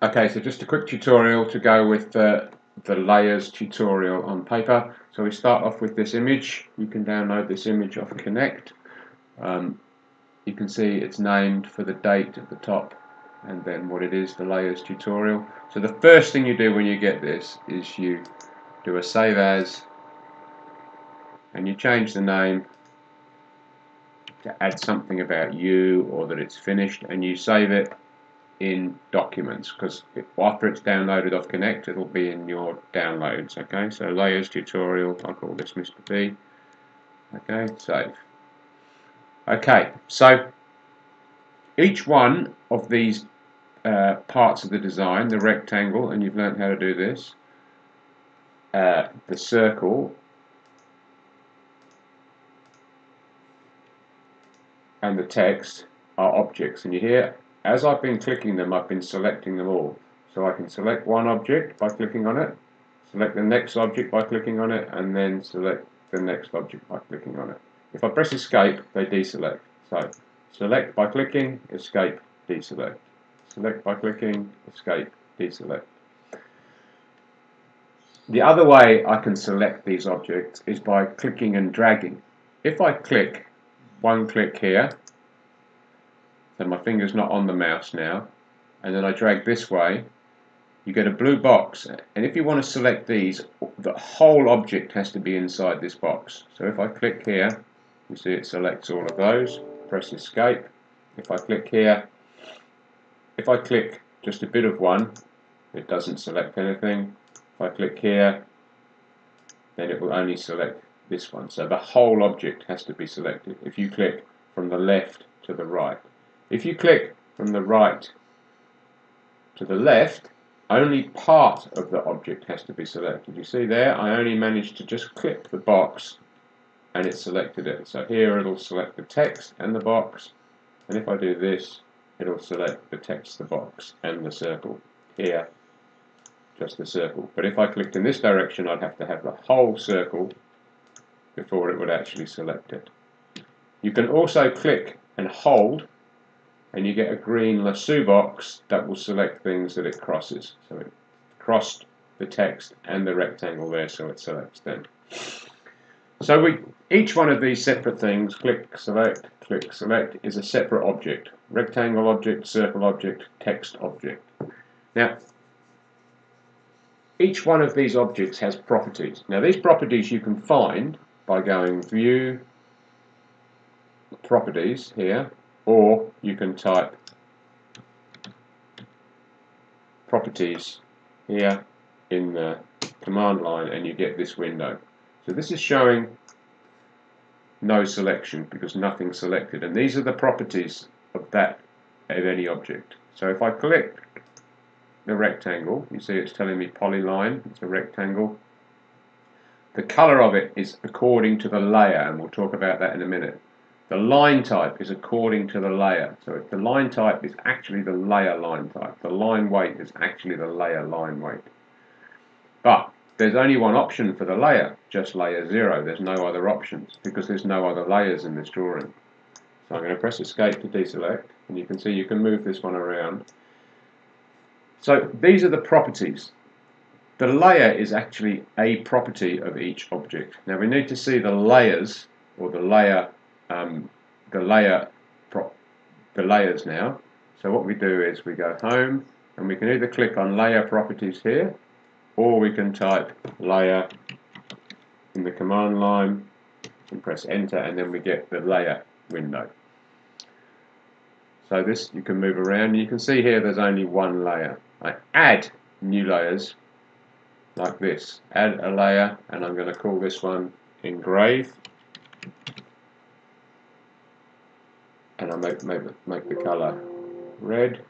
Okay, so just a quick tutorial to go with the layers tutorial on paper. So we start off with this image. You can download this image off Connect. You can see it's named for the date at the top and then what it is, the layers tutorial. So the first thing you do when you get this is you do a save as and you change the name to add something about you or that it's finished, and you save it in documents, because after it's downloaded off Connect it'll be in your downloads. Okay, so layers tutorial, I'll call this Mr. B. Okay, save. Okay, so each one of these parts of the design, the rectangle, and you've learned how to do this, the circle, and the text are objects, and you hear as I've been clicking them, I've been selecting them all. So I can select one object by clicking on it, select the next object by clicking on it, and then select the next object by clicking on it. If I press escape, they deselect. So select by clicking, escape, deselect. Select by clicking, escape, deselect. The other way I can select these objects is by clicking and dragging. If I click one click here, so my finger's not on the mouse now, and then I drag this way, you get a blue box, and if you want to select these, the whole object has to be inside this box. So if I click here, you see it selects all of those. Press escape. If I click here, if I click just a bit of one, it doesn't select anything. If I click here, then it will only select this one. So the whole object has to be selected if you click from the left to the right. If you click from the right to the left, only part of the object has to be selected. You see there, I only managed to just click the box and it selected it. So here it'll select the text and the box, and if I do this, it'll select the text, the box, and the circle. Here, just the circle. But if I clicked in this direction, I'd have to have the whole circle before it would actually select it. You can also click and hold, and you get a green lasso box that will select things that it crosses. So it crossed the text and the rectangle there, so it selects them. So each one of these separate things, click, select, is a separate object. Rectangle object, circle object, text object. Now, each one of these objects has properties. Now, these properties you can find by going View, Properties here, or you can type Properties here in the command line and you get this window. So this is showing no selection because nothing's selected, and these are the properties of any object. So if I click the rectangle, you see it's telling me polyline, it's a rectangle. The color of it is according to the layer, and we'll talk about that in a minute. The line type is according to the layer. So if the line type is actually the layer line type, the line weight is actually the layer line weight. But there's only one option for the layer, just layer 0. There's no other options because there's no other layers in this drawing. So I'm going to press escape to deselect, and you can see you can move this one around. So these are the properties. The layer is actually a property of each object. Now we need to see the layers, or the layers now. So what we do is we go home, and we can either click on layer properties here, or we can type layer in the command line and press enter, and then we get the layer window. So this you can move around. You can see here there's only one layer. I add new layers like this. Add a layer, and I'm going to call this one engrave, and I'll make the color red.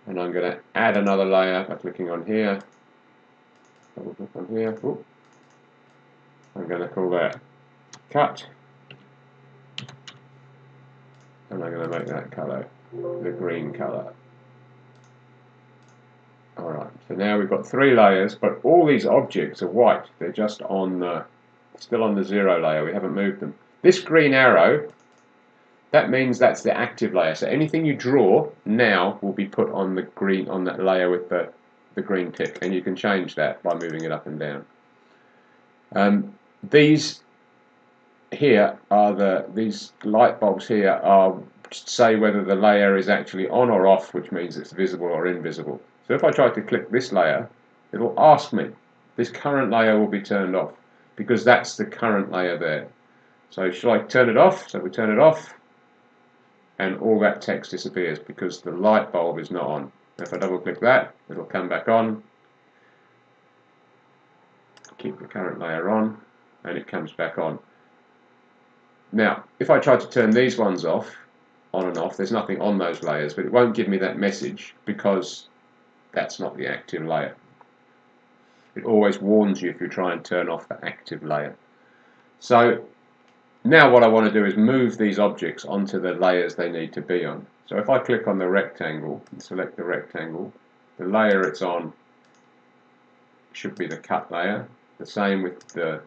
And I'm going to add another layer by clicking on here. Double click on here. Ooh. I'm going to call that cut, and I'm going to make that color the green color. Alright, so now we've got 3 layers, but all these objects are white. They're just on still on the 0 layer. We haven't moved them. This green arrow that means that's the active layer. So anything you draw now will be put on the green, on that layer with the green tick, and you can change that by moving it up and down. These here are these light bulbs here are say whether the layer is actually on or off, which means it's visible or invisible. So if I try to click this layer, it'll ask me. This current layer will be turned off because that's the current layer there. So should I turn it off? So we turn it off, and all that text disappears because the light bulb is not on. If I double click that, it'll come back on. Keep the current layer on, and it comes back on. Now, if I try to turn these ones off, on and off, there's nothing on those layers, but it won't give me that message because that's not the active layer. It always warns you if you try and turn off the active layer. So now what I want to do is move these objects onto the layers they need to be on. So if I click on the rectangle and select the rectangle, the layer it's on should be the cut layer. The same with the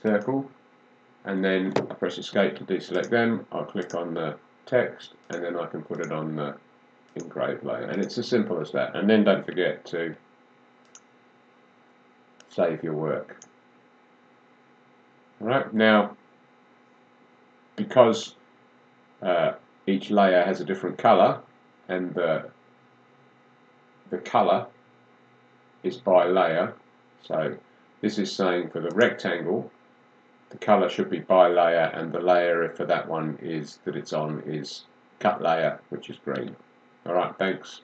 circle, and then I press escape to deselect them. I'll click on the text, and then I can put it on the engraved layer, and it's as simple as that. And then don't forget to save your work. Alright, now because each layer has a different color, and the color is by layer, so this is saying for the rectangle the color should be by layer, and the layer for that one is that it's on is cut layer, which is green. Alright, thanks.